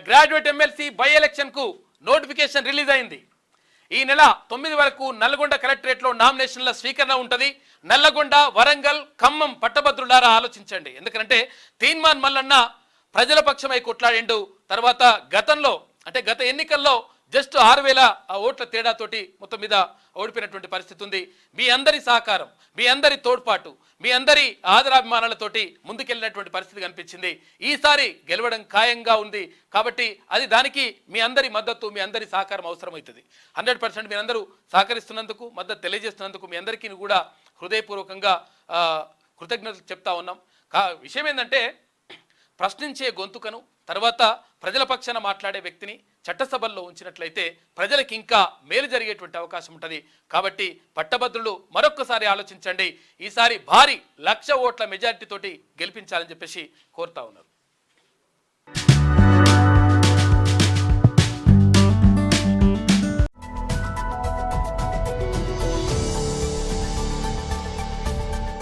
Graduate MLC by election కు notification release అయింది. ఈ నెల 9 వరకు నల్గొండ కలెక్టరేట్ లో నామినేషన్ల స్వీకరణ ఉంటుంది. నల్లగొండ, వరంగల్, ఖమ్మం పట్టభద్రులారా ఆలోచించండి. ఎందుకంటే తీన్మాన్ మల్లన్న ప్రజల పక్షమై కొట్లాడిండు. తర్వాత గతంలో అంటే గత ఎన్నికల్లో జస్ట్ 6,000 ఓట్ల తేడాతోటి మొత్తం మీద ఓడిపోయినటువంటి పరిస్థితి ఉంది. మీ అందరి సహకారం, మీ అందరి తోడ్పాటు, మీ అందరి ఆదరాభిమానాలతోటి ముందుకెళ్ళినటువంటి పరిస్థితి కనిపించింది. ఈసారి గెలవడం ఖాయంగా ఉంది. కాబట్టి అది దానికి మీ అందరి మద్దతు, మీ అందరి సహకారం అవసరమవుతుంది. 100% మీరందరూ సహకరిస్తున్నందుకు, మద్దతు తెలియజేస్తున్నందుకు మీ అందరికీ కూడా హృదయపూర్వకంగా కృతజ్ఞతలు చెప్తా ఉన్నాం. విషయం ఏంటంటే ప్రశ్నించే గొంతుకను, తర్వాత ప్రజల పక్షాన మాట్లాడే వ్యక్తిని చట్టసభల్లో ఉంచినట్లయితే ప్రజలకు ఇంకా మేలు జరిగేటువంటి అవకాశం ఉంటుంది. కాబట్టి పట్టభద్రులు మరొక్కసారి ఆలోచించండి. ఈసారి భారీ 1,00,000 ఓట్ల మెజారిటీతోటి గెలిపించాలని చెప్పేసి కోరుతా ఉన్నారు.